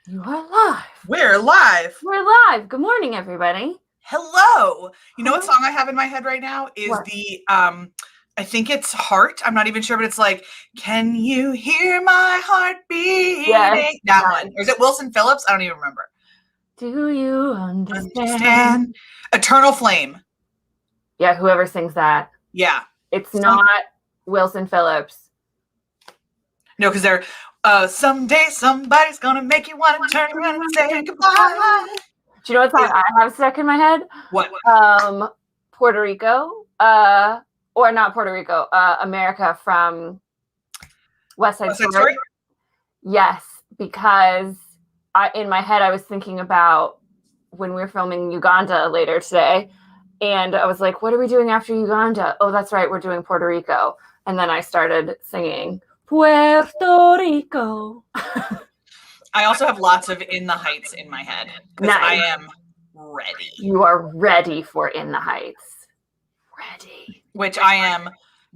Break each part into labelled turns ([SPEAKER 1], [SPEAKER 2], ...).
[SPEAKER 1] You are live.
[SPEAKER 2] We're live.
[SPEAKER 1] We're live. Good morning, everybody.
[SPEAKER 2] Hello. You know what song I have in my head right now is
[SPEAKER 1] What?
[SPEAKER 2] the I think it's Heart. I'm not even sure, but it's like, can you hear my heart beating?
[SPEAKER 1] Yes.
[SPEAKER 2] That one. Or is it Wilson Phillips? I don't even remember.
[SPEAKER 1] Do you understand?
[SPEAKER 2] Eternal Flame.
[SPEAKER 1] Yeah, whoever sings that.
[SPEAKER 2] Yeah.
[SPEAKER 1] It's not Wilson Phillips.
[SPEAKER 2] No, because they're someday somebody's gonna make you want to turn around and say goodbye.
[SPEAKER 1] Do you know what song I have stuck in my head?
[SPEAKER 2] What?
[SPEAKER 1] Puerto Rico. Or not Puerto Rico. America from West Side Story. Yes, because in my head I was thinking about when we were filming Uganda later today, and I was like, what are we doing after Uganda? Oh, that's right, we're doing Puerto Rico. And then I started singing Puerto Rico.
[SPEAKER 2] I also have lots of In the Heights in my head because I am ready.
[SPEAKER 1] You are ready for In the Heights. Ready.
[SPEAKER 2] Which I am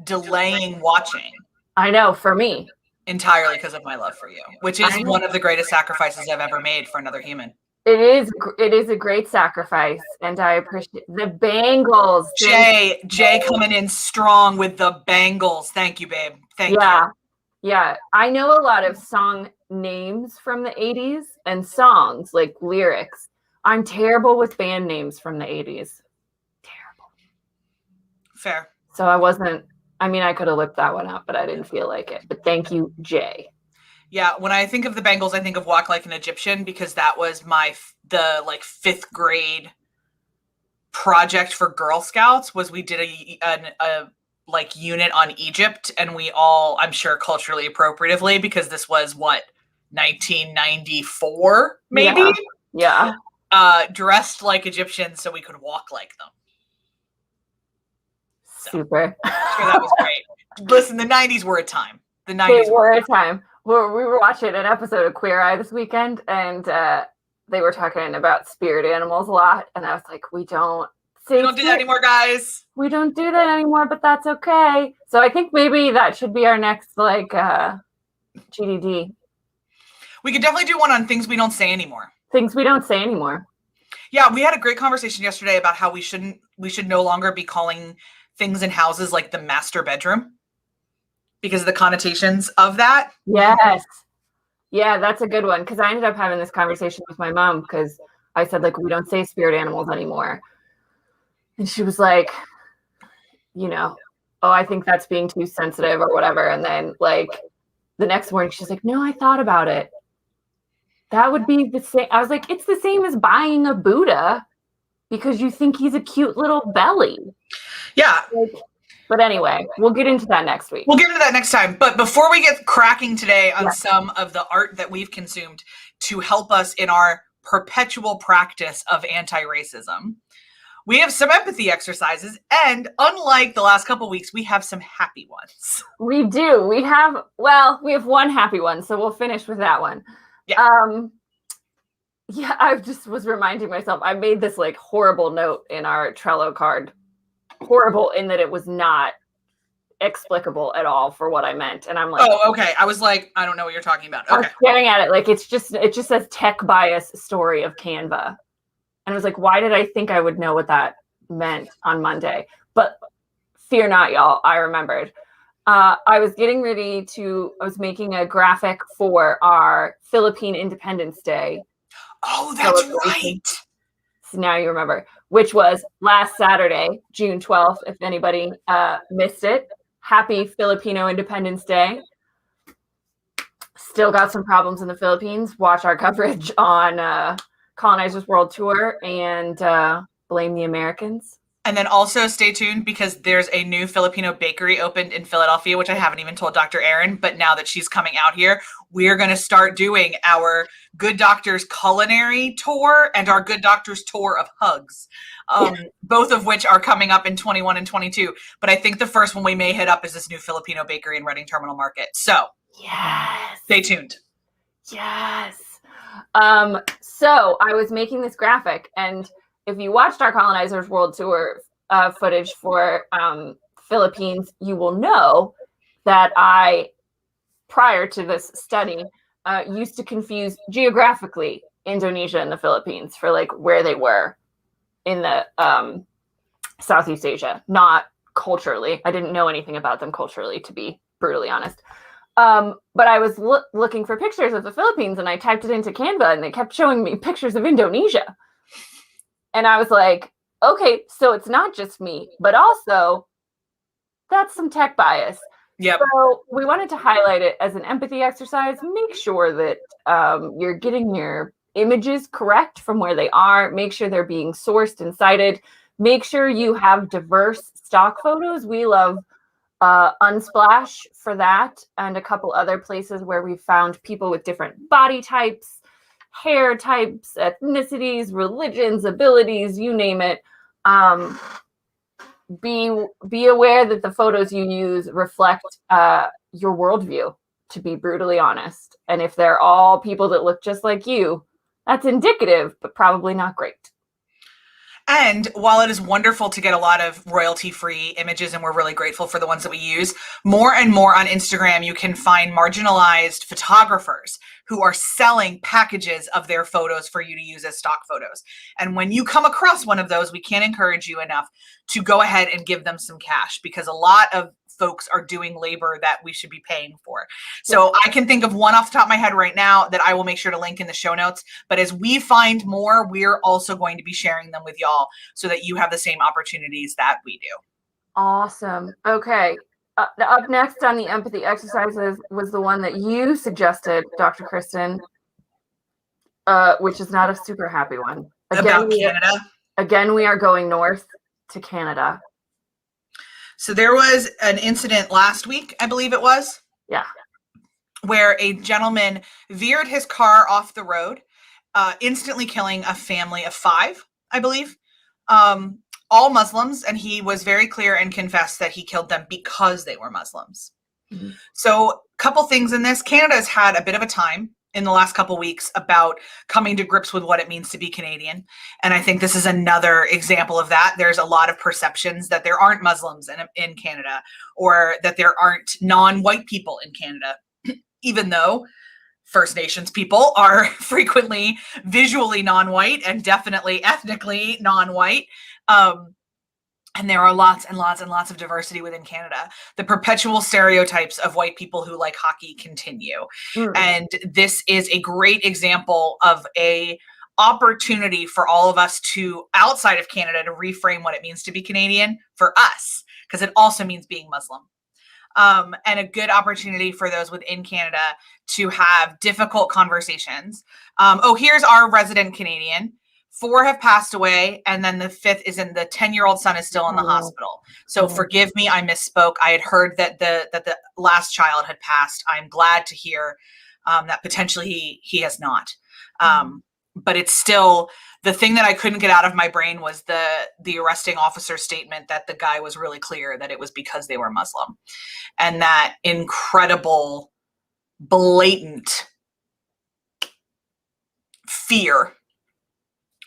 [SPEAKER 2] delaying watching.
[SPEAKER 1] I know, for me.
[SPEAKER 2] Entirely because of my love for you, which is one of the greatest sacrifices I've ever made for another human.
[SPEAKER 1] It is a great sacrifice, and I appreciate the bangles.
[SPEAKER 2] Jay coming in strong with the bangles. Thank you, babe. Thank you.
[SPEAKER 1] Yeah. I know a lot of song names from the 80s and songs, like lyrics. I'm terrible with band names from the 80s. Terrible.
[SPEAKER 2] Fair.
[SPEAKER 1] So I could have looked that one up, but I didn't feel like it. But thank you, Jay.
[SPEAKER 2] Yeah, when I think of the Bangles, I think of Walk Like an Egyptian because that was the 5th grade project for Girl Scouts. Was we did a unit on Egypt, and we all, I'm sure culturally appropriately, because this was 1994 maybe.
[SPEAKER 1] Yeah.
[SPEAKER 2] Dressed like Egyptians so we could walk like them.
[SPEAKER 1] Super.
[SPEAKER 2] I'm sure that was great. Listen, the 90s were a time.
[SPEAKER 1] They were a time. We were watching an episode of Queer Eye this weekend, and they were talking about spirit animals a lot, and I was like, we don't do that
[SPEAKER 2] anymore, guys.
[SPEAKER 1] We don't do that anymore, but that's okay. So I think maybe that should be our next GDD.
[SPEAKER 2] We could definitely do one on things we don't say anymore.
[SPEAKER 1] Things we don't say anymore.
[SPEAKER 2] Yeah, we had a great conversation yesterday about how we should no longer be calling things in houses like the master bedroom because of the connotations of that.
[SPEAKER 1] Yes. Yeah, that's a good one. Because I ended up having this conversation with my mom because I said, we don't say spirit animals anymore. And she was like, I think that's being too sensitive or whatever. And then the next morning, she's like, no, I thought about it. That would be the same. I was like, it's the same as buying a Buddha because you think he's a cute little belly.
[SPEAKER 2] Yeah.
[SPEAKER 1] But anyway, we'll get into that next week.
[SPEAKER 2] We'll get into that next time. But before we get cracking today on some of the art that we've consumed to help us in our perpetual practice of anti-racism, we have some empathy exercises. And unlike the last couple of weeks, we have some happy ones.
[SPEAKER 1] We do. We have one happy one. So we'll finish with that one. Yeah. I just was reminding myself, I made this horrible note in our Trello card. Horrible in that it was not explicable at all for what I meant. And I'm like,
[SPEAKER 2] oh, okay. I was like, I don't know what you're talking about. Okay.
[SPEAKER 1] I was staring at it it just says tech bias story of Canva. And I was like, why did I think I would know what that meant on Monday? But fear not, y'all. I remembered. I was making a graphic for our Philippine Independence Day.
[SPEAKER 2] Oh, that's right.
[SPEAKER 1] So now you remember, which was last Saturday, June 12th, if anybody missed it. Happy Filipino Independence Day. Still got some problems in the Philippines. Watch our coverage on Colonizers World Tour and blame the Americans.
[SPEAKER 2] And then also stay tuned because there's a new Filipino bakery opened in Philadelphia, which I haven't even told Dr. Erin, but now that she's coming out here, we're going to start doing our Good Doctors culinary tour and our Good Doctors tour of hugs, both of which are coming up in 21 and 22. But I think the first one we may hit up is this new Filipino bakery in Reading Terminal Market. So stay tuned.
[SPEAKER 1] Yes. So I was making this graphic, and if you watched our Colonizers World Tour footage for Philippines, you will know that prior to this study, used to confuse geographically Indonesia and the Philippines for like where they were in the Southeast Asia, not culturally. I didn't know anything about them culturally, to be brutally honest. But I was looking for pictures of the Philippines, and I typed it into Canva, and they kept showing me pictures of Indonesia. And I was like, okay, so it's not just me, but also that's some tech bias.
[SPEAKER 2] Yep.
[SPEAKER 1] So we wanted to highlight it as an empathy exercise. Make sure that you're getting your images correct from where they are. Make sure they're being sourced and cited. Make sure you have diverse stock photos. We love Unsplash for that, and a couple other places where we found people with different body types, hair types, ethnicities, religions, abilities, you name it. Be aware that the photos you use reflect your worldview, to be brutally honest. And if they're all people that look just like you, that's indicative, but probably not great.
[SPEAKER 2] And while it is wonderful to get a lot of royalty-free images, and we're really grateful for the ones that we use, more and more on Instagram, you can find marginalized photographers who are selling packages of their photos for you to use as stock photos. And when you come across one of those, we can't encourage you enough to go ahead and give them some cash, because a lot of folks are doing labor that we should be paying for. So I can think of one off the top of my head right now that I will make sure to link in the show notes. But as we find more, we're also going to be sharing them with y'all so that you have the same opportunities that we do.
[SPEAKER 1] Awesome. Okay. Up next on the empathy exercises was the one that you suggested, Dr. Kristen, which is not a super happy one.
[SPEAKER 2] About Canada?
[SPEAKER 1] Again, we are going north to Canada.
[SPEAKER 2] So there was an incident last week, I believe it was.
[SPEAKER 1] Yeah.
[SPEAKER 2] Where a gentleman veered his car off the road, instantly killing a family of 5, I believe, all Muslims. And he was very clear and confessed that he killed them because they were Muslims. Mm-hmm. So a couple things in this. Canada has had a bit of a time in the last couple of weeks about coming to grips with what it means to be Canadian. And I think this is another example of that. There's a lot of perceptions that there aren't Muslims in Canada, or that there aren't non-white people in Canada, even though First Nations people are frequently visually non-white and definitely ethnically non-white. And there are lots and lots and lots of diversity within Canada. The perpetual stereotypes of white people who like hockey continue. Mm. And this is a great example of a opportunity for all of us to, outside of Canada, to reframe what it means to be Canadian for us, because it also means being Muslim. And a good opportunity for those within Canada to have difficult conversations. Here's our resident Canadian. 4 have passed away, and then the 5th is in the 10-year-old son is still in the hospital. So forgive me, I misspoke. I had heard that the last child had passed. I'm glad to hear that potentially he has not. But it's still, the thing that I couldn't get out of my brain was the arresting officer's statement that the guy was really clear that it was because they were Muslim. And that incredible, blatant fear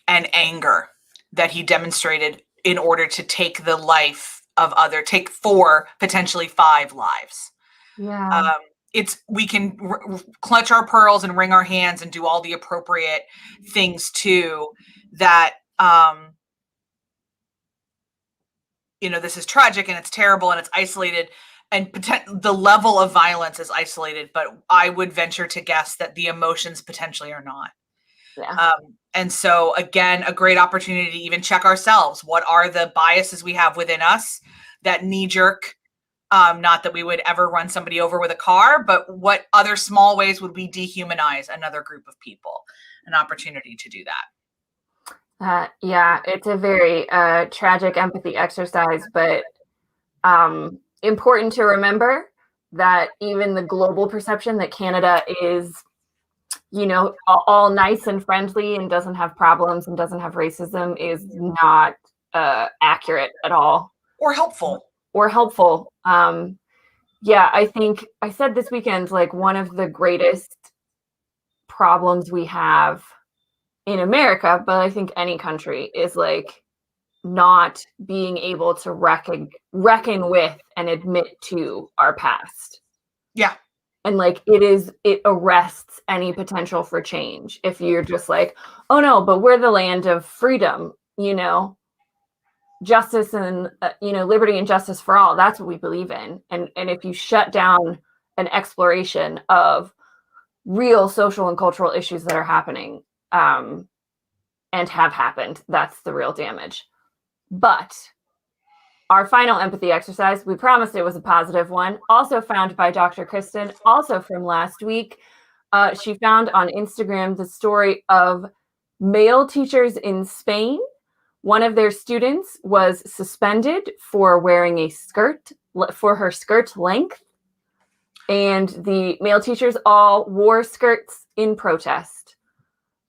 [SPEAKER 2] and anger that he demonstrated in order to take the life of take 4, potentially 5 lives.
[SPEAKER 1] Yeah.
[SPEAKER 2] We can clutch our pearls and wring our hands and do all the appropriate things too, that, this is tragic and it's terrible and it's isolated, and the level of violence is isolated, but I would venture to guess that the emotions potentially are not.
[SPEAKER 1] Yeah.
[SPEAKER 2] And so again, a great opportunity to even check ourselves. What are the biases we have within us, that knee jerk, not that we would ever run somebody over with a car, but what other small ways would we dehumanize another group of people? An opportunity to do that.
[SPEAKER 1] Yeah, it's a very tragic empathy exercise, but important to remember that even the global perception that Canada is, all nice and friendly and doesn't have problems and doesn't have racism is not accurate at all.
[SPEAKER 2] Or helpful.
[SPEAKER 1] Yeah, I think I said this weekend, like, one of the greatest problems we have in America, but I think any country, is like not being able to reckon with and admit to our past.
[SPEAKER 2] Yeah.
[SPEAKER 1] And like it arrests any potential for change if you're just like, oh no, but we're the land of freedom, justice and liberty and justice for all. That's what we believe in. And if you shut down an exploration of real social and cultural issues that are happening and have happened, that's the real damage. But our final empathy exercise, we promised it was a positive one, also found by Dr. Kristen, also from last week. She found on Instagram the story of male teachers in Spain. One of their students was suspended for wearing a skirt, for her skirt length. And the male teachers all wore skirts in protest.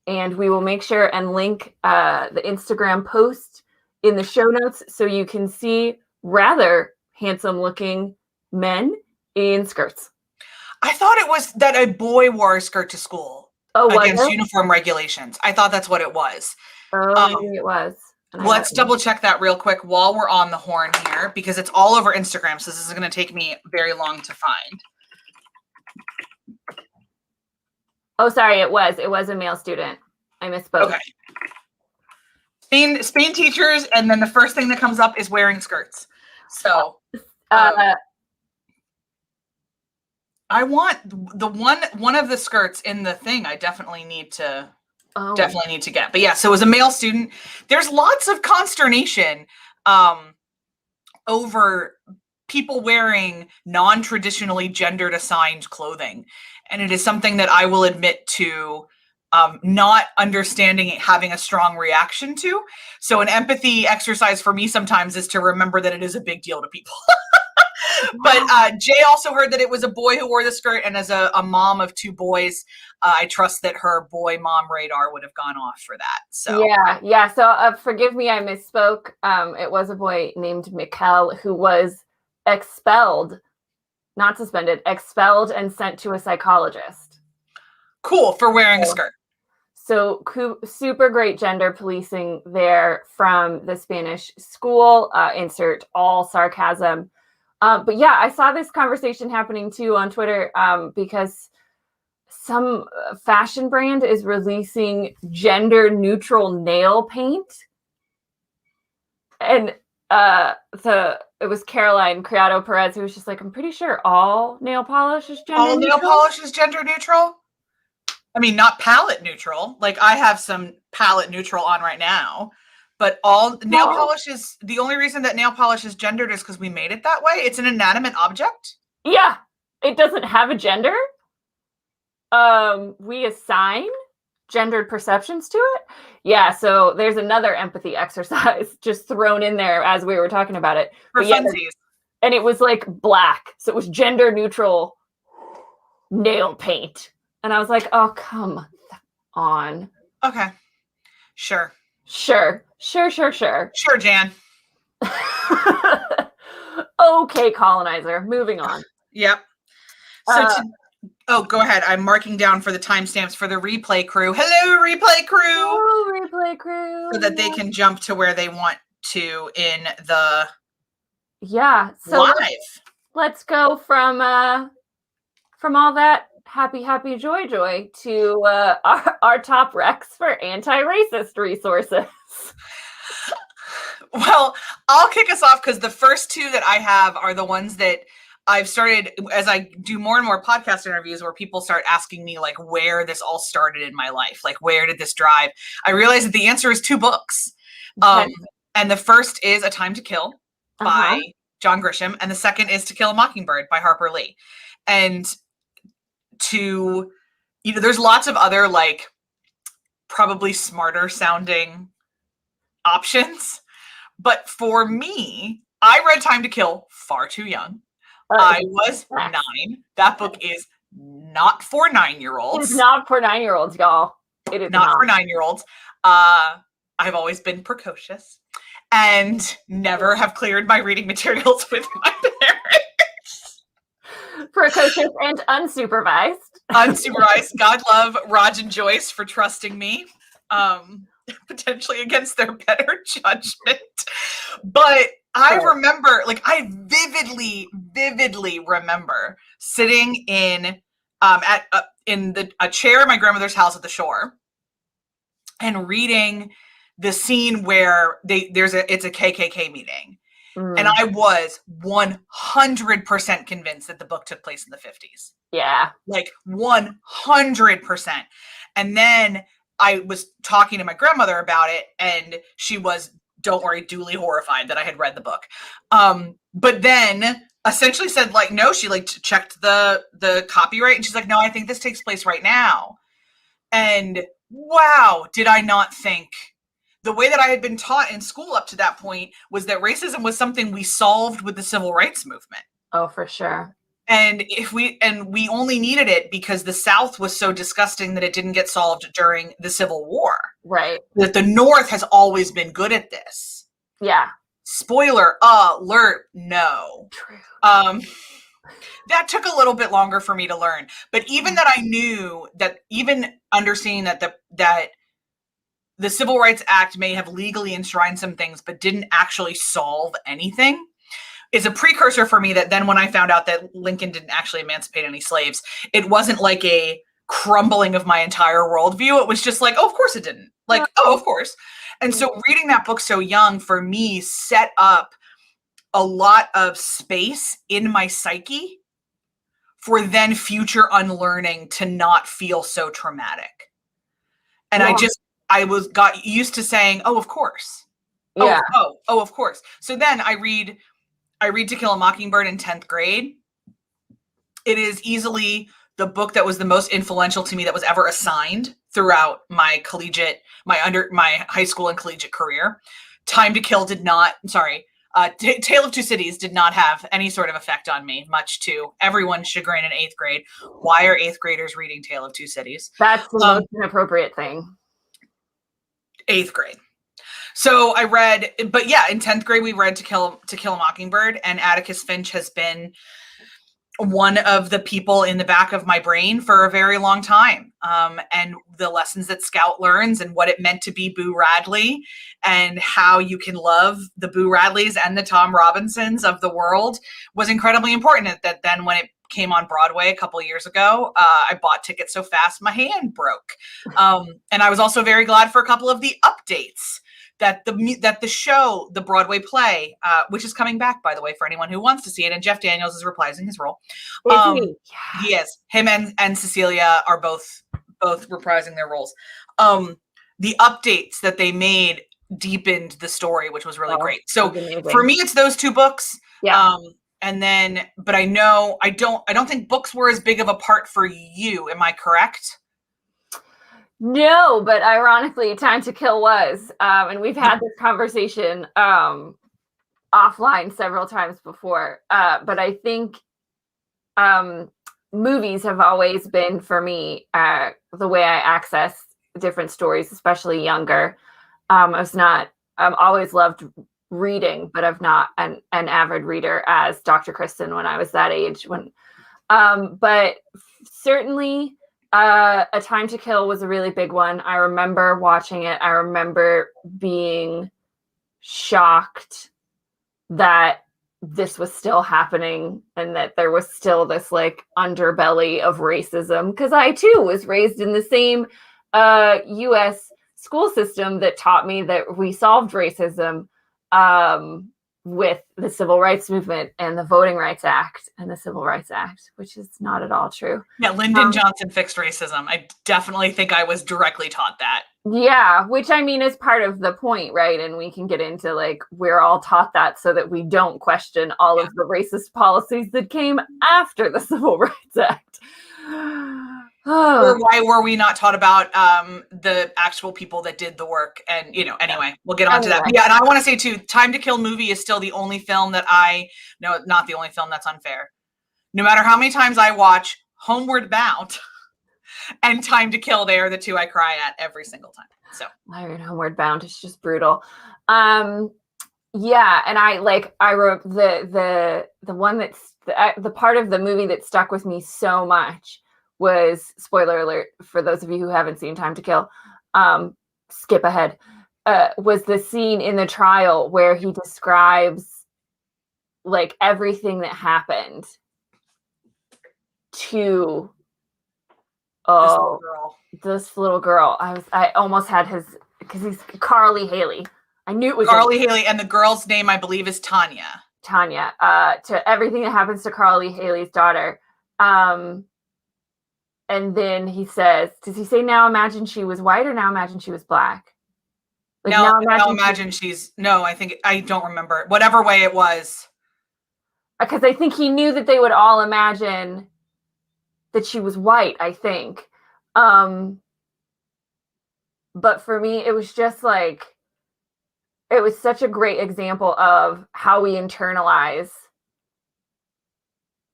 [SPEAKER 1] And we will make sure and link the Instagram post in the show notes so you can see rather handsome looking men in skirts.
[SPEAKER 2] I thought it was that a boy wore a skirt to school against uniform regulations. I thought that's what it was.
[SPEAKER 1] Oh, maybe it was.
[SPEAKER 2] Let's double check that real quick while we're on the horn here, because it's all over Instagram. So this is going to take me very long to find.
[SPEAKER 1] Oh, sorry. It was a male student. I misspoke. Okay.
[SPEAKER 2] Spain teachers, and then the first thing that comes up is wearing skirts. So I want the one of the skirts in the thing. I definitely need to get. But yeah, so as a male student, there's lots of consternation over people wearing non-traditionally gendered assigned clothing, and it is something that I will admit to not understanding it, having a strong reaction to. So an empathy exercise for me sometimes is to remember that it is a big deal to people. But Jay also heard that it was a boy who wore the skirt, and as a mom of two boys, I trust that her boy mom radar would have gone off for that. So
[SPEAKER 1] yeah. So forgive me, I misspoke. It was a boy named Mikkel who was expelled, not suspended, expelled and sent to a psychologist.
[SPEAKER 2] Cool, for wearing a skirt.
[SPEAKER 1] So super great gender policing there from the Spanish school. Insert all sarcasm. But yeah, I saw this conversation happening too on Twitter because some fashion brand is releasing gender neutral nail paint. And it was Caroline Criado Perez who was just like, I'm pretty sure all nail polish is gender neutral.
[SPEAKER 2] All nail polish is gender neutral? I mean, not palette neutral. Like I have some palette neutral on right now. But all nail polish is, the only reason that nail polish is gendered is because we made it that way. It's an inanimate object.
[SPEAKER 1] Yeah. It doesn't have a gender. We assign gendered perceptions to it. Yeah. So there's another empathy exercise just thrown in there as we were talking about it.
[SPEAKER 2] For funsies.
[SPEAKER 1] And it was like black. So it was gender neutral nail paint. And I was like, oh, come on.
[SPEAKER 2] Okay. Sure.
[SPEAKER 1] Sure,
[SPEAKER 2] Jan.
[SPEAKER 1] Okay, colonizer. Moving on.
[SPEAKER 2] Yep. So go ahead. I'm marking down for the timestamps for the replay crew. Hello, replay crew.
[SPEAKER 1] Hello, replay crew.
[SPEAKER 2] So that they can jump to where they want to in the
[SPEAKER 1] So
[SPEAKER 2] live.
[SPEAKER 1] Let's go from all that happy joy to our top recs for anti-racist resources.
[SPEAKER 2] Well, I'll kick us off because the first two that I have are the ones that I've started as I do more and more podcast interviews where people start asking me like where this all started in my life, like where did this drive? I realize that the answer is 2 books. Okay. And the first is A Time to Kill by John Grisham, and the second is To Kill a Mockingbird by Harper Lee. And there's lots of other like probably smarter sounding options, but for me, I read Time to Kill far too young. I was 9. That book is not for 9-year-olds.
[SPEAKER 1] It's not for 9-year-olds, y'all. It is
[SPEAKER 2] not for 9-year-olds. I've always been precocious and never have cleared my reading materials with my parents.
[SPEAKER 1] Precocious and unsupervised.
[SPEAKER 2] Unsupervised. God love Raj and Joyce for trusting me, potentially against their better judgment. But I remember, like, I vividly remember sitting in at in a chair in my grandmother's house at the shore, and reading the scene where it's a KKK meeting. And I was 100% convinced that the book took place in the 50s.
[SPEAKER 1] Yeah.
[SPEAKER 2] Like 100%. And then I was talking to my grandmother about it, and she was, don't worry, duly horrified that I had read the book. But then essentially said, like, no, she like checked the copyright, and she's like, no, I think this takes place right now. And wow, did I not think the way that I had been taught in school up to that point was that racism was something we solved with the civil rights movement.
[SPEAKER 1] Oh, for sure.
[SPEAKER 2] And we only needed it because the South was so disgusting that it didn't get solved during the Civil War.
[SPEAKER 1] Right.
[SPEAKER 2] That the North has always been good at this.
[SPEAKER 1] Yeah.
[SPEAKER 2] Spoiler alert, no.
[SPEAKER 1] True.
[SPEAKER 2] That took a little bit longer for me to learn. But even that I knew that, even understanding that the Civil Rights Act may have legally enshrined some things, but didn't actually solve anything, is a precursor for me that then when I found out that Lincoln didn't actually emancipate any slaves, it wasn't like a crumbling of my entire worldview. It was just like, oh, of course it didn't. Like, oh, of course. And so reading that book so young for me set up a lot of space in my psyche for then future unlearning to not feel so traumatic. And I got used to saying, oh, of course.
[SPEAKER 1] Yeah.
[SPEAKER 2] Oh, of course. So then I read To Kill a Mockingbird in 10th grade. It is easily the book that was the most influential to me that was ever assigned throughout my high school and collegiate career. Time to Kill did not, Tale of Two Cities did not have any sort of effect on me, much to everyone's chagrin in 8th grade. Why are 8th graders reading Tale of Two Cities?
[SPEAKER 1] That's the most inappropriate thing.
[SPEAKER 2] 8th grade. So I read, but yeah, in 10th grade, we read To Kill a Mockingbird, and Atticus Finch has been one of the people in the back of my brain for a very long time. And the lessons that Scout learns and what it meant to be Boo Radley and how you can love the Boo Radleys and the Tom Robinsons of the world was incredibly important. That then when it came on Broadway a couple years ago, I bought tickets so fast my hand broke. And I was also very glad for a couple of the updates that the show, the Broadway play, which is coming back, by the way, for anyone who wants to see it, and Jeff Daniels is reprising his role. Yes, him and Cecilia are both reprising their roles. The updates that they made deepened the story, which was really great. So for me, it's those two books.
[SPEAKER 1] Yeah.
[SPEAKER 2] And then, but I don't think books were as big of a part for you. Am I correct?
[SPEAKER 1] No, but ironically, Time to Kill was. And we've had this conversation offline several times before. But I think movies have always been, for me, the way I access different stories, especially younger. I've always loved reading, but I'm not an avid reader as Dr. Kristen when I was that age. But certainly... A Time to Kill was a really big one. I remember watching it. I remember being shocked that this was still happening and that there was still this like underbelly of racism. Because I too was raised in the same U.S. school system that taught me that we solved racism with the Civil Rights Movement and the Voting Rights Act and the Civil Rights Act, which is not at all true.
[SPEAKER 2] Yeah, Lyndon Johnson fixed racism. I definitely think I was directly taught that.
[SPEAKER 1] Yeah, which I mean is part of the point, right? And we can get into like, we're all taught that so that we don't question all of the racist policies that came after the Civil Rights Act.
[SPEAKER 2] Or why were we not taught about the actual people that did the work? And, anyway, we'll get on to that. But yeah, and I want to say, too, Time to Kill movie is still the only film that no, not the only film, that's unfair. No matter how many times I watch Homeward Bound and Time to Kill, they are the two I cry at every single time. So
[SPEAKER 1] I read Homeward Bound. It's just brutal. Yeah, and I wrote the one that's the part of the movie that stuck with me so much was, spoiler alert for those of you who haven't seen Time to Kill, skip ahead, was the scene in the trial where he describes like everything that happened to Oh, this little girl. I almost had his, because he's Carly Haley. I knew it was
[SPEAKER 2] Carly Haley, and the girl's name, I believe, is Tanya.
[SPEAKER 1] Tanya. To everything that happens to Carly Haley's daughter. And then he says, does he say, now imagine she was white, or now imagine she was black?
[SPEAKER 2] Like, now imagine she's, no, I don't remember. Whatever way it was.
[SPEAKER 1] Because I think he knew that they would all imagine that she was white, I think. But for me, it was just like, it was such a great example of how we internalize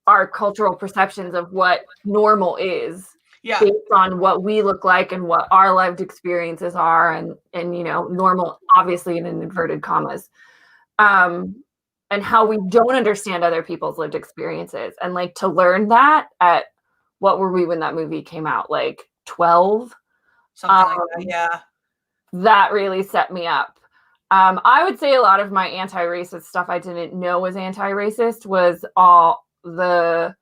[SPEAKER 1] our cultural perceptions of what normal is, based on what we look like and what our lived experiences are, and you know, normal, obviously in inverted commas, and how we don't understand other people's lived experiences. And like, to learn that at, what were we when that movie came out? Like 12?
[SPEAKER 2] Something like that, yeah.
[SPEAKER 1] That really set me up. I would say a lot of my anti-racist stuff I didn't know was anti-racist was all the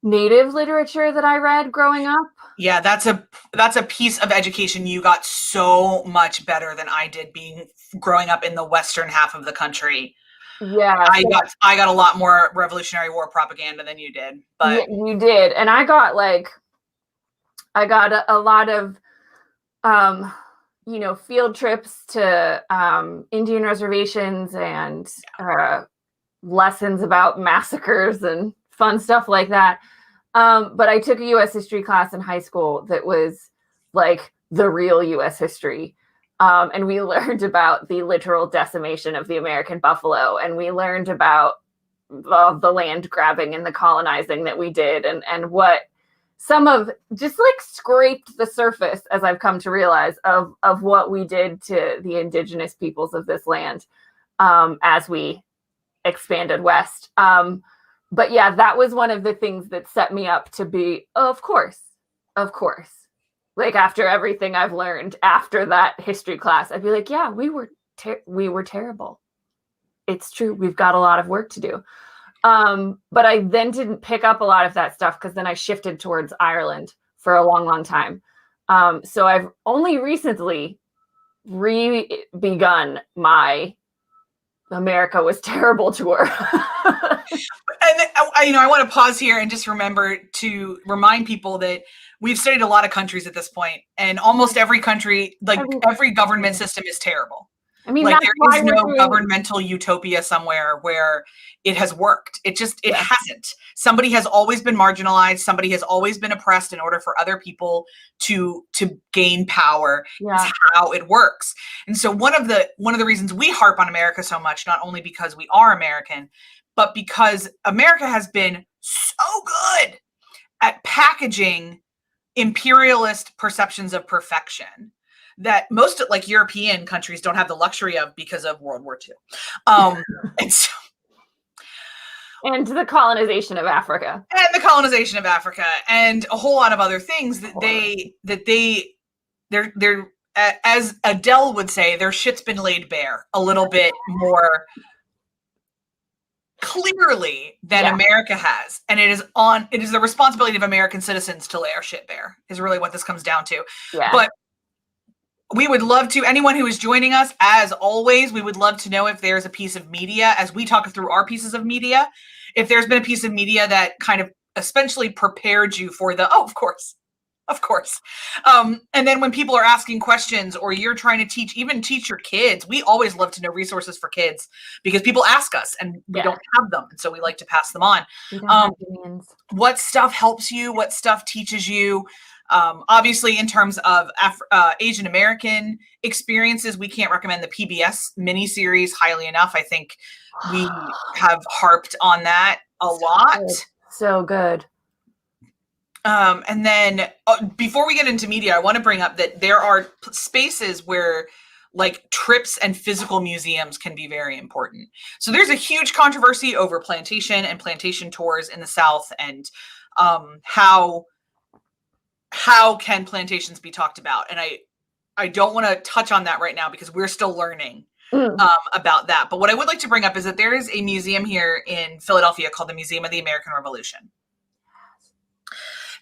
[SPEAKER 1] Native literature that I read growing up.
[SPEAKER 2] Yeah, that's a piece of education you got so much better than I did, growing up in the western half of the country.
[SPEAKER 1] Yeah,
[SPEAKER 2] I got a lot more Revolutionary War propaganda than you did. But
[SPEAKER 1] you did, and I got a lot of you know, field trips to Indian reservations, and lessons about massacres and fun stuff like that. But I took a U.S. history class in high school that was like the real U.S. history. And we learned about the literal decimation of the American buffalo. And we learned about the land grabbing and the colonizing that we did, and what some of, just like scraped the surface, as I've come to realize, of what we did to the indigenous peoples of this land as we expanded west. But yeah, that was one of the things that set me up to be, of course. Like, after everything I've learned after that history class, I'd be like, yeah, we were terrible. It's true. We've got a lot of work to do. But I then didn't pick up a lot of that stuff, because then I shifted towards Ireland for a long, long time. So I've only recently begun my America was terrible tour.
[SPEAKER 2] And I want to pause here and just remember to remind people that we've studied a lot of countries at this point, and almost every country, like every government system, is terrible. I mean, like, there is no governmental utopia somewhere where it has worked. It hasn't. Somebody has always been marginalized. Somebody has always been oppressed in order for other people to gain power. It's how it works. And so one of the reasons we harp on America so much, not only because we are American, but because America has been so good at packaging imperialist perceptions of perfection that most, like, European countries don't have the luxury of, because of World War II.
[SPEAKER 1] And the colonization of Africa.
[SPEAKER 2] And a whole lot of other things that they're as Adele would say, their shit's been laid bare a little bit more clearly than America has. And it is the responsibility of American citizens to lay our shit bare, is really what this comes down to. Yeah. But we would love to, anyone who is joining us, as always, we would love to know if there's a piece of media, as we talk through our pieces of media, if there's been a piece of media that kind of essentially prepared you for of course. And then when people are asking questions, or you're trying to teach your kids, we always love to know resources for kids, because people ask us and we don't have them. And so we like to pass them on. What stuff helps you? What stuff teaches you? Obviously, in terms of Asian American experiences, we can't recommend the PBS miniseries highly enough. I think we have harped on that a lot.
[SPEAKER 1] So good.
[SPEAKER 2] And then before we get into media, I want to bring up that there are spaces where, like, trips and physical museums can be very important. So there's a huge controversy over plantation and plantation tours in the South, and how can plantations be talked about? And I don't want to touch on that right now, because we're still learning about that. But what I would like to bring up is that there is a museum here in Philadelphia called the Museum of the American Revolution.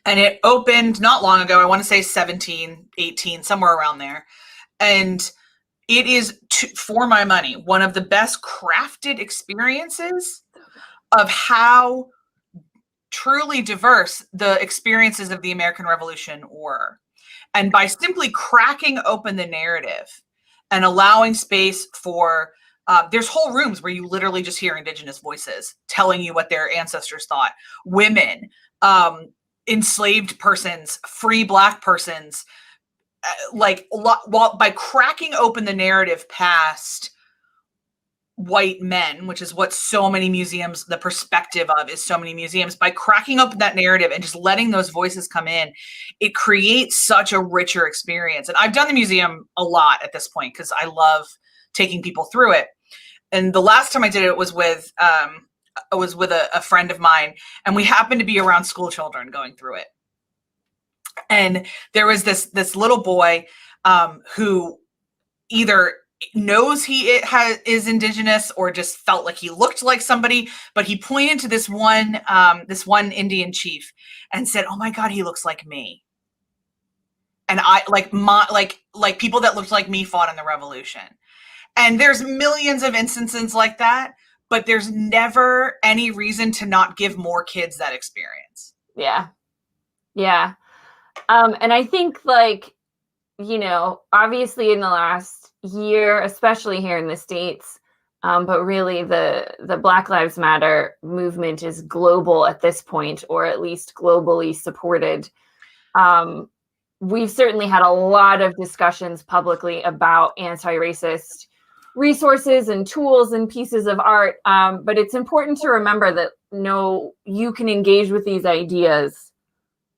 [SPEAKER 2] And it opened not long ago. I want to say 17, 18, somewhere around there. And it is, for my money, one of the best crafted experiences of how truly diverse the experiences of the American Revolution were. And by simply cracking open the narrative and allowing space for, there's whole rooms where you literally just hear Indigenous voices telling you what their ancestors thought, women, enslaved persons, free Black persons, by cracking open the narrative past white men, which is what so many museums, the perspective of is so many museums, by cracking open that narrative and just letting those voices come in, it creates such a richer experience. And I've done the museum a lot at this point because I love taking people through it. And the last time I did it was with a friend of mine, and we happened to be around school children going through it. And there was this little boy who either knows he is Indigenous or just felt like he looked like somebody, but he pointed to this one Indian chief and said, "Oh my God, he looks like me." And I like people that looked like me fought in the revolution. And there's millions of instances like that, but there's never any reason to not give more kids that experience.
[SPEAKER 1] Yeah. Yeah. And I think, like, you know, obviously in the last year, especially here in the States, but really the Black Lives Matter movement is global at this point, or at least globally supported. We've certainly had a lot of discussions publicly about anti-racist resources and tools and pieces of art. But it's important to remember that you can engage with these ideas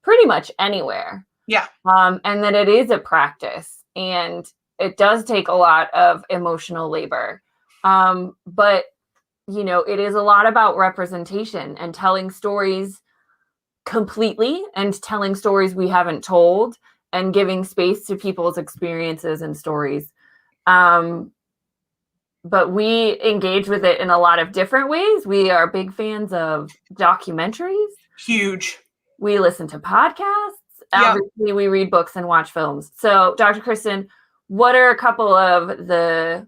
[SPEAKER 1] pretty much anywhere.
[SPEAKER 2] Yeah.
[SPEAKER 1] And that it is a practice, and it does take a lot of emotional labor. But, you know, it is a lot about representation and telling stories completely, and telling stories we haven't told, and giving space to people's experiences and stories. But we engage with it in a lot of different ways. We are big fans of documentaries.
[SPEAKER 2] Huge.
[SPEAKER 1] We listen to podcasts. Obviously, we read books and watch films. So, Dr. Kristen, what are a couple of the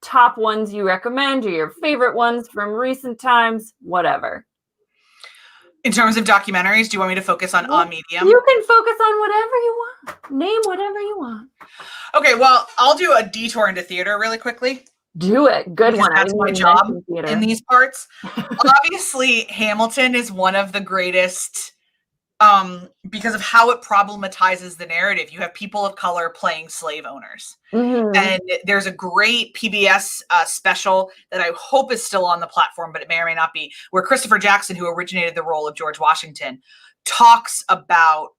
[SPEAKER 1] top ones you recommend, or your favorite ones from recent times? Whatever.
[SPEAKER 2] In terms of documentaries, do you want me to focus on Medium?
[SPEAKER 1] You can focus on whatever you want. Name whatever you want.
[SPEAKER 2] Okay, well, I'll do a detour into theater really quickly.
[SPEAKER 1] Do it. Good one.
[SPEAKER 2] That's my job in these parts. Obviously, Hamilton is one of the greatest because of how it problematizes the narrative. You have people of color playing slave owners. Mm-hmm. And there's a great PBS special that I hope is still on the platform, but it may or may not be, where Christopher Jackson, who originated the role of George Washington, talks about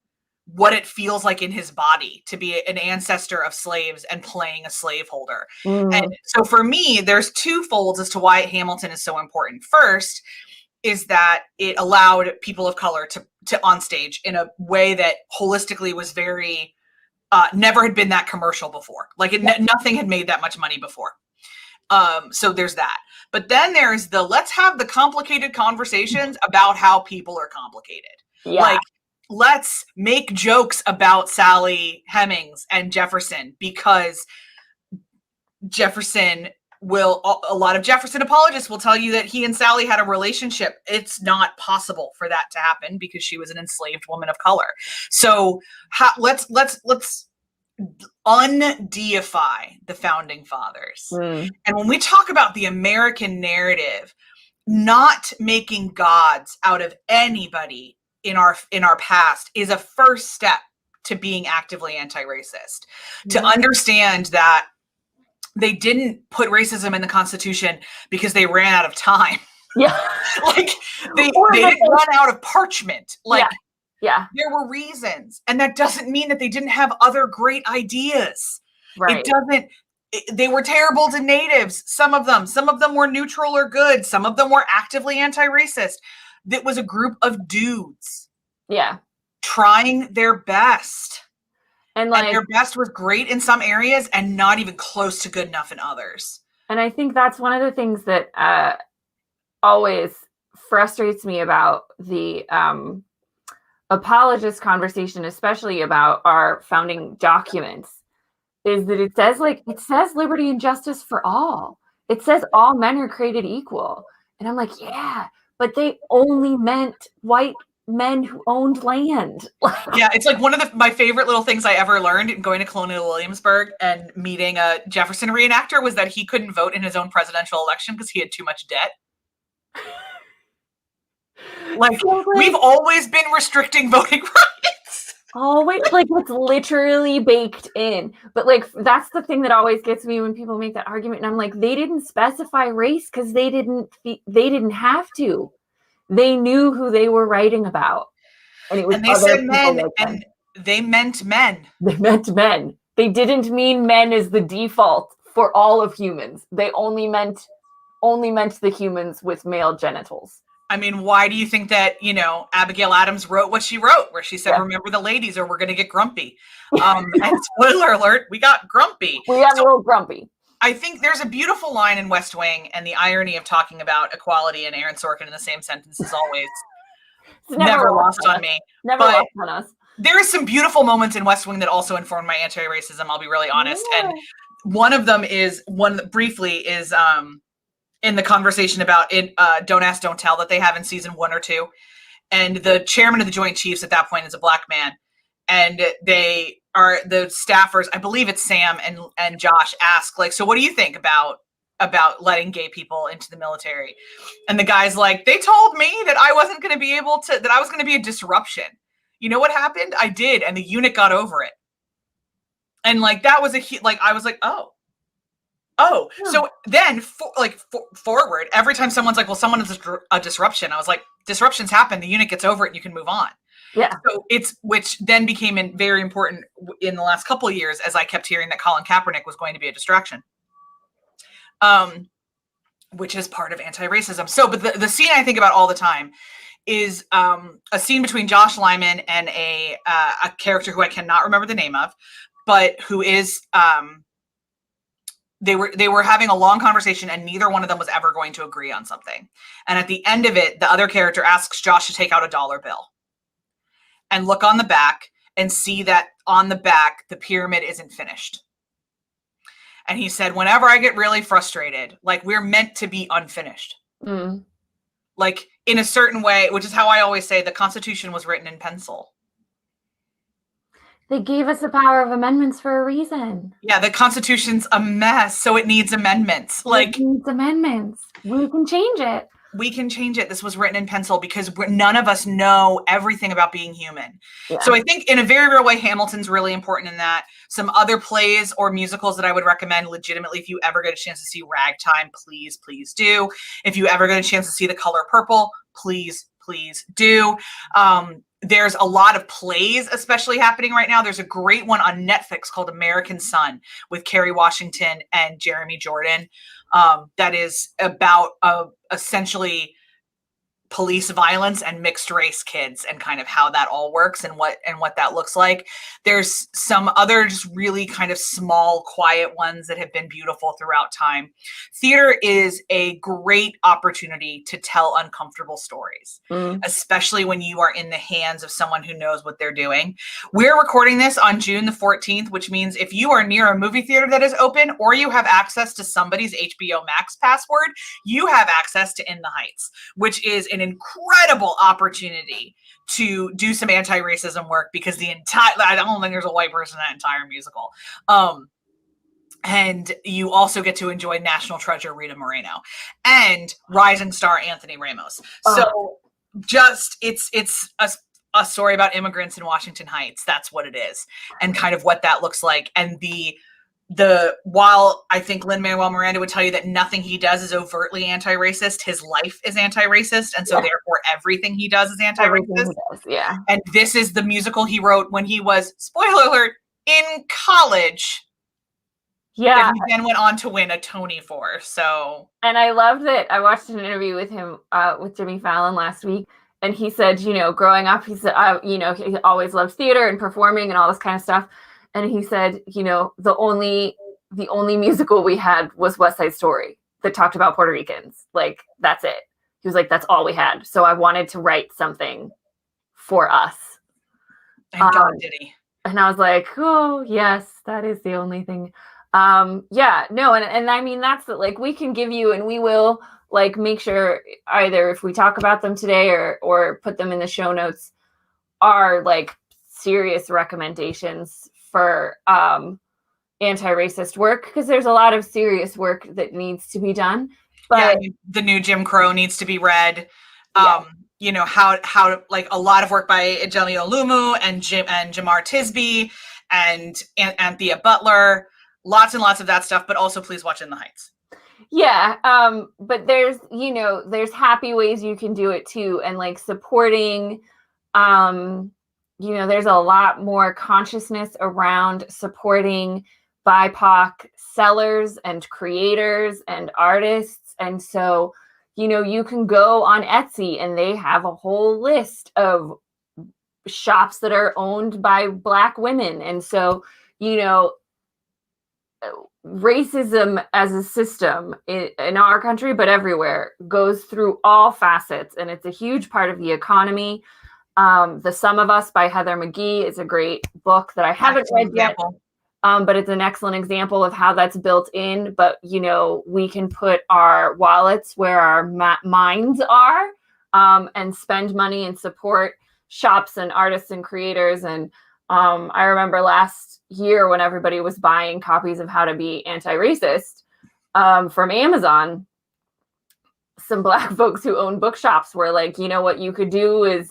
[SPEAKER 2] what it feels like in his body to be an ancestor of slaves and playing a slaveholder. Mm. And so for me, there's two folds as to why Hamilton is so important. First is that it allowed people of color to on stage in a way that holistically was very, never had been that commercial before. Like nothing had made that much money before. So there's that. But then there's let's have the complicated conversations about how people are complicated. Yeah. Like, let's make jokes about Sally Hemings and Jefferson, because Jefferson a lot of Jefferson apologists will tell you that he and Sally had a relationship. It's not possible for that to happen because she was an enslaved woman of color. So let's undeify the founding fathers. Mm. And when we talk about the American narrative, not making gods out of anybody in our past is a first step to being actively anti-racist. Mm-hmm. To understand that they didn't put racism in the Constitution because they ran out of time. Yeah. Like they didn't run out of parchment. Like, yeah, there were reasons. And that doesn't mean that they didn't have other great ideas. Right. They were terrible to natives. Some of them were neutral or good. Some of them were actively anti-racist. That was a group of dudes. Yeah. Trying their best. And their best was great in some areas and not even close to good enough in others.
[SPEAKER 1] And I think that's one of the things that always frustrates me about the apologist conversation, especially about our founding documents, is that it says liberty and justice for all. It says all men are created equal. And I'm like, yeah, but they only meant white men who owned land.
[SPEAKER 2] Yeah, it's like one of my favorite little things I ever learned going to Colonial Williamsburg and meeting a Jefferson reenactor was that he couldn't vote in his own presidential election because he had too much debt. Like, we've always been restricting voting rights.
[SPEAKER 1] Always, like, it's literally baked in. But like, that's the thing that always gets me when people make that argument, and I'm like, they didn't specify race because they didn't have to. They knew who they were writing about, and it was.
[SPEAKER 2] And they said men, like and they meant men.
[SPEAKER 1] They meant men. They didn't mean men as the default for all of humans. They only meant the humans with male genitals.
[SPEAKER 2] I mean, why do you think that, Abigail Adams wrote what she wrote, where she said, remember the ladies or we're going to get grumpy. And spoiler alert, we got grumpy.
[SPEAKER 1] We got a little grumpy.
[SPEAKER 2] I think there's a beautiful line in West Wing, and the irony of talking about equality and Aaron Sorkin in the same sentence is always never lost on me.
[SPEAKER 1] Never lost on us.
[SPEAKER 2] There are some beautiful moments in West Wing that also informed my anti-racism, I'll be really honest. Yeah. And one of them is, in the conversation about it, Don't Ask, Don't Tell that they have in season 1 or 2. And the chairman of the Joint Chiefs at that point is a black man. And they are the staffers, I believe it's Sam and Josh, ask, like, so what do you think about letting gay people into the military? And the guy's like, they told me that I wasn't going to be able to, that I was going to be a disruption. You know what happened? I did. And the unit got over it. And like, that was I was like, oh. So then forward, every time someone's like, well, someone is a disruption, I was like, disruptions happen, the unit gets over it and you can move on.
[SPEAKER 1] Yeah.
[SPEAKER 2] So which then became very important in the last couple of years as I kept hearing that Colin Kaepernick was going to be a distraction. Which is part of anti-racism. So, but the scene I think about all the time is a scene between Josh Lyman and a character who I cannot remember the name of, but who is, they were having a long conversation and neither one of them was ever going to agree on something. And at the end of it, the other character asks Josh to take out a $1 bill and look on the back and see that on the back, the pyramid isn't finished. And he said, whenever I get really frustrated, like, we're meant to be unfinished.
[SPEAKER 1] Mm.
[SPEAKER 2] Like, in a certain way, which is how I always say the Constitution was written in pencil.
[SPEAKER 1] They gave us the power of amendments for a reason.
[SPEAKER 2] Yeah, the Constitution's a mess, so it needs amendments.
[SPEAKER 1] It needs amendments. We can change it.
[SPEAKER 2] We can change it. This was written in pencil because none of us know everything about being human. Yeah. So I think in a very real way, Hamilton's really important in that. Some other plays or musicals that I would recommend legitimately, if you ever get a chance to see Ragtime, please, please do. If you ever get a chance to see The Color Purple, please, please do. There's a lot of plays, especially happening right now. There's a great one on Netflix called American Son with Kerry Washington and Jeremy Jordan. That is about essentially police violence and mixed race kids and kind of how that all works and what that looks like. There's some other just really kind of small, quiet ones that have been beautiful throughout time. Theater is a great opportunity to tell uncomfortable stories, especially when you are in the hands of someone who knows what they're doing. We're recording this on June the 14th, which means if you are near a movie theater that is open or you have access to somebody's HBO Max password, you have access to In the Heights, which is an incredible opportunity to do some anti-racism work because I don't think there's a white person in that entire musical. And you also get to enjoy national treasure Rita Moreno and rising star Anthony Ramos. So just it's a story about immigrants in Washington Heights. That's what it is, and kind of what that looks like. And while I think Lin-Manuel Miranda would tell you that nothing he does is overtly anti-racist, his life is anti-racist, and so therefore everything he does is anti-racist.
[SPEAKER 1] Yeah.
[SPEAKER 2] And this is the musical he wrote when he was, spoiler alert, in college.
[SPEAKER 1] Yeah.
[SPEAKER 2] That he then went on to win a Tony for. So.
[SPEAKER 1] And I loved that. I watched an interview with him with Jimmy Fallon last week, and he said, growing up, he said, he always loved theater and performing and all this kind of stuff. And he said, the only musical we had was West Side Story that talked about Puerto Ricans. Like, that's it. He was like, that's all we had. So I wanted to write something for us
[SPEAKER 2] And God did he.
[SPEAKER 1] And I was like, oh yes, that is the only thing. Yeah, no, and I mean that's like we can give you, and we will like make sure either if we talk about them today or put them in the show notes, are like serious recommendations for anti-racist work, because there's a lot of serious work that needs to be done. But
[SPEAKER 2] yeah, the new Jim Crow needs to be read.
[SPEAKER 1] Yeah.
[SPEAKER 2] You know, how like a lot of work by Ijeli Olumu and Jamar Tisby and Anthea Butler, lots and lots of that stuff, but also please watch In the Heights.
[SPEAKER 1] Yeah, but there's, you know, there's happy ways you can do it too, and like supporting, you know, there's a lot more consciousness around supporting BIPOC sellers and creators and artists. And so, you know, you can go on Etsy and they have a whole list of shops that are owned by Black women. And so, you know, racism as a system in our country, but everywhere, goes through all facets, and it's a huge part of the economy. The Sum of Us by Heather McGhee is a great book that I haven't read yet, but it's an excellent example of how that's built in. But, you know, we can put our wallets where our minds are, and spend money and support shops and artists and creators. And I remember last year when everybody was buying copies of How to Be Anti-Racist from Amazon, some Black folks who own bookshops were like, you know what you could do is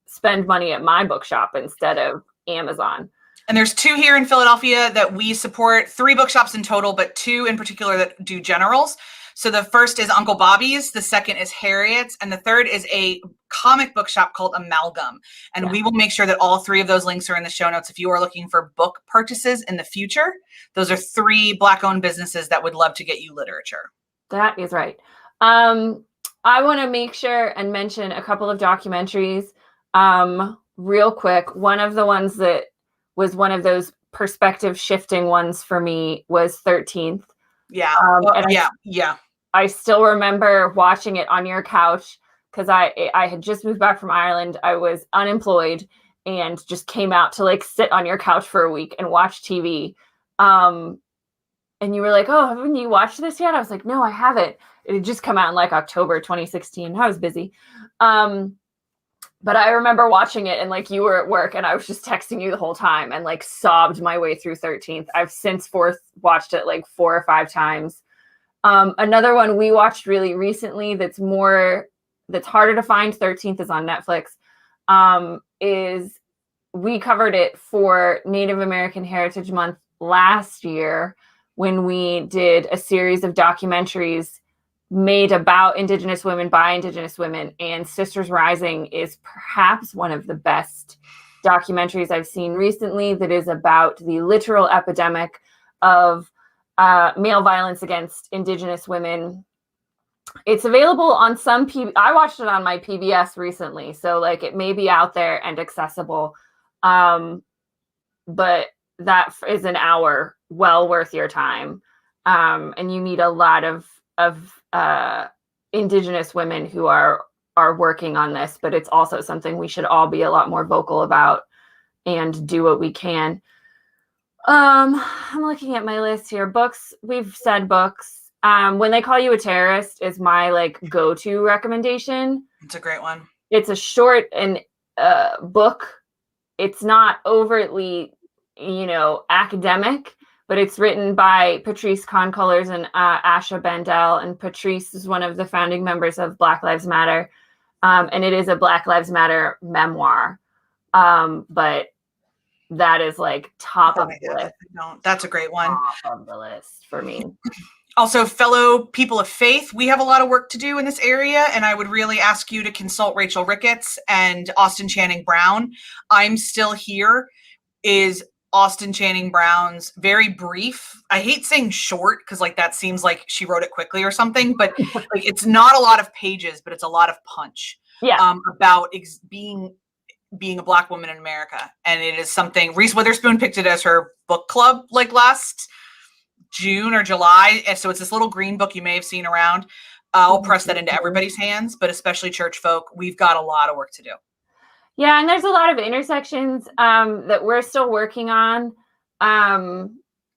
[SPEAKER 1] spend money at my bookshop instead of Amazon.
[SPEAKER 2] And there's 2 here in Philadelphia that we support, 3 bookshops in total, but 2 in particular that do generals. So the first is Uncle Bobby's, the second is Harriet's, and the third is a comic book shop called Amalgam. And we will make sure that all 3 of those links are in the show notes if you are looking for book purchases in the future. Those are 3 Black-owned businesses that would love to get you literature.
[SPEAKER 1] That is right. I want to make sure and mention a couple of documentaries real quick. One of the ones that was one of those perspective shifting ones for me was 13th.
[SPEAKER 2] Yeah.
[SPEAKER 1] I still remember watching it on your couch because I had just moved back from Ireland. I was unemployed and just came out to like sit on your couch for a week and watch TV. And you were like, oh, haven't you watched this yet? I was like, no, I haven't. It had just come out in like October 2016. I was busy. But I remember watching it and like you were at work and I was just texting you the whole time and like sobbed my way through 13th. I've since watched it like 4 or 5 times. Another one we watched really recently that's harder to find, 13th is on Netflix, is we covered it for Native American Heritage Month last year when we did a series of documentaries made about Indigenous women by Indigenous women, and Sisters Rising is perhaps one of the best documentaries I've seen recently that is about the literal epidemic of male violence against Indigenous women. It's available on some I watched it on my PBS recently, so like it may be out there and accessible, but that is an hour well worth your time, and you meet a lot of Indigenous women who are working on this, but it's also something we should all be a lot more vocal about and do what we can. I'm looking at my list here. Books, we've said books. When They Call You a Terrorist is my like go-to recommendation.
[SPEAKER 2] It's a great one.
[SPEAKER 1] It's a short and book. It's not overtly, you know, academic, but it's written by Patrice Concolors and Asha Bandel. And Patrice is one of the founding members of Black Lives Matter. And it is a Black Lives Matter memoir. But that is like top of the list.
[SPEAKER 2] That's a great one.
[SPEAKER 1] Top of the list for me.
[SPEAKER 2] Also, fellow people of faith, we have a lot of work to do in this area, and I would really ask you to consult Rachel Ricketts and Austin Channing Brown. I'm Still Here is Austin Channing Brown's very brief. I hate saying short because like that seems like she wrote it quickly or something, but like it's not a lot of pages, but it's a lot of punch.
[SPEAKER 1] Yeah.
[SPEAKER 2] About being a Black woman in America, and it is something Reese Witherspoon picked it as her book club like last June or July. And so it's this little green book you may have seen around. I'll press that into everybody's hands, but especially church folk. We've got a lot of work to do.
[SPEAKER 1] Yeah, and there's a lot of intersections that we're still working on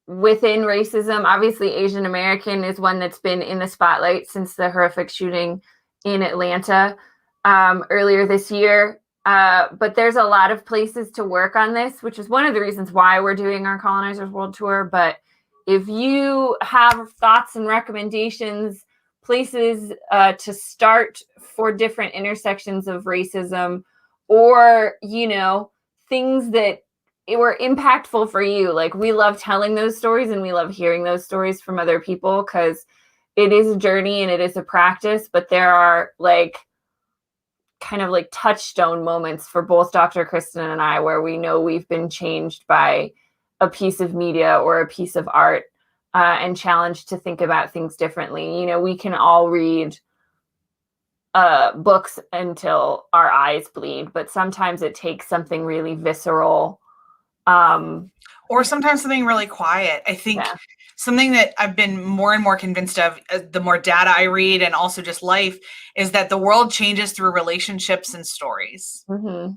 [SPEAKER 1] within racism. Obviously, Asian American is one that's been in the spotlight since the horrific shooting in Atlanta earlier this year. But there's a lot of places to work on this, which is one of the reasons why we're doing our Colonizers World Tour. But if you have thoughts and recommendations, places to start for different intersections of racism, or, you know, things that were impactful for you. Like, we love telling those stories and we love hearing those stories from other people because it is a journey and it is a practice, but there are like kind of like touchstone moments for both Dr. Kristen and I where we know we've been changed by a piece of media or a piece of art and challenged to think about things differently. You know, we can all read books until our eyes bleed, but sometimes it takes something really visceral.
[SPEAKER 2] Or sometimes something really quiet. I think something that I've been more and more convinced of, the more data I read and also just life, is that the world changes through relationships and stories.
[SPEAKER 1] Mm-hmm.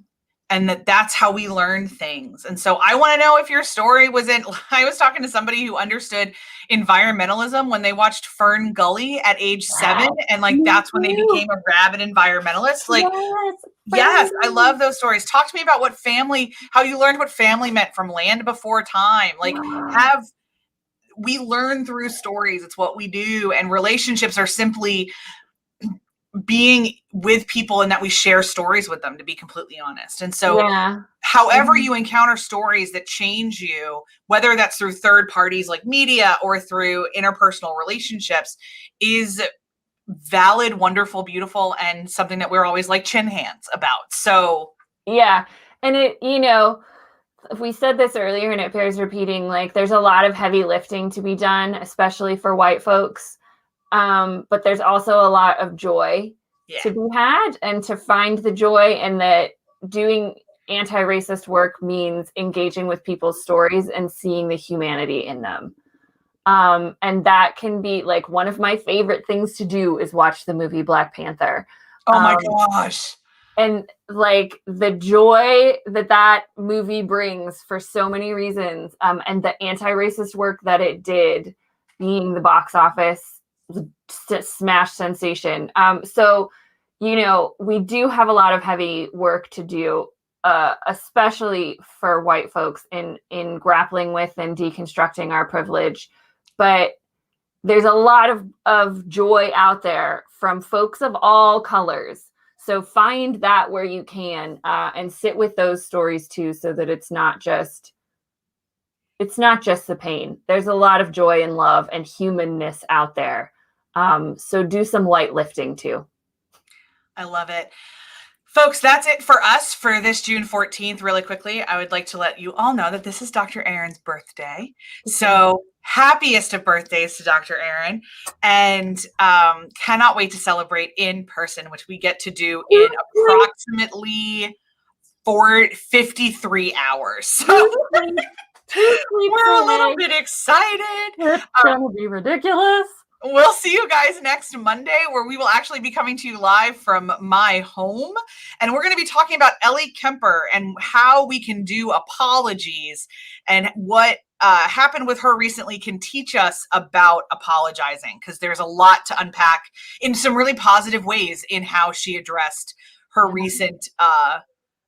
[SPEAKER 2] And that's how we learn things. And so I want to know if your story was in, I was talking to somebody who understood environmentalism when they watched Fern Gully at age 7. And like, that's when they became a rabid environmentalist. Like, yes, I love those stories. Talk to me about how you learned what family meant from Land Before Time. Like, we learn through stories. It's what we do. And relationships are simply being with people and that we share stories with them, to be completely honest. And so however you encounter stories that change you, whether that's through third parties like media or through interpersonal relationships, is valid, wonderful, beautiful, and something that we're always like chin hands about. So
[SPEAKER 1] yeah. And it, you know, we said this earlier and it bears repeating, like there's a lot of heavy lifting to be done, especially for white folks. But there's also a lot of joy to be had, and to find the joy, and that doing anti-racist work means engaging with people's stories and seeing the humanity in them. And that can be like one of my favorite things to do is watch the movie Black Panther.
[SPEAKER 2] Oh my gosh.
[SPEAKER 1] And like the joy that movie brings for so many reasons, and the anti-racist work that it did, being the box office smash sensation. So, you know, we do have a lot of heavy work to do, especially for white folks in grappling with and deconstructing our privilege. But there's a lot of joy out there from folks of all colors. So find that where you can, and sit with those stories too, so that it's not just the pain. There's a lot of joy and love and humanness out there. So do some light lifting too.
[SPEAKER 2] I love it. Folks, that's it for us for this June 14th. Really quickly, I would like to let you all know that this is Dr. Erin's birthday. So happiest of birthdays to Dr. Erin, and cannot wait to celebrate in person, which we get to do in approximately 53 hours. So we're a little bit excited.
[SPEAKER 1] It's gonna be ridiculous.
[SPEAKER 2] We'll see you guys next Monday, where we will actually be coming to you live from my home. And we're going to be talking about Ellie Kemper and how we can do apologies, and what happened with her recently can teach us about apologizing, because there's a lot to unpack in some really positive ways in how she addressed her recent,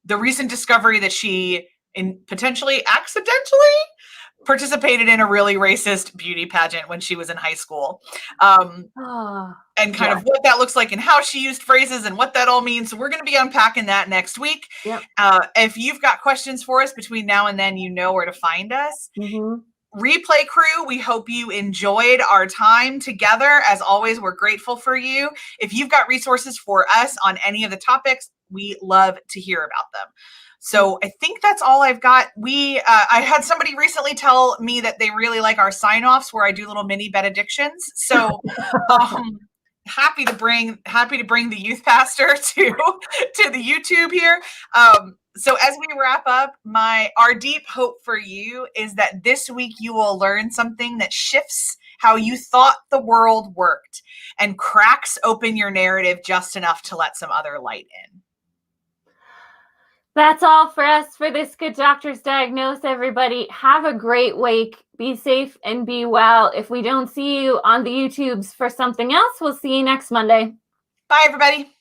[SPEAKER 2] the recent discovery that she potentially accidentally participated in a really racist beauty pageant when she was in high school, and kind of what that looks like and how she used phrases and what that all means. So we're going to be unpacking that next week. If you've got questions for us between now and then, you know where to find us. Replay crew, we hope you enjoyed our time together. As always, we're grateful for you. If you've got resources for us on any of the topics, we love to hear about them. So I think that's all I've got. I had somebody recently tell me that they really like our sign-offs where I do little mini benedictions. So happy to bring the youth pastor to the YouTube here. So as we wrap up, our deep hope for you is that this week you will learn something that shifts how you thought the world worked and cracks open your narrative just enough to let some other light in.
[SPEAKER 1] That's all for us for this Good Doctors Diagnose, everybody. Have a great week. Be safe and be well. If we don't see you on the YouTubes for something else, we'll see you next Monday.
[SPEAKER 2] Bye, everybody.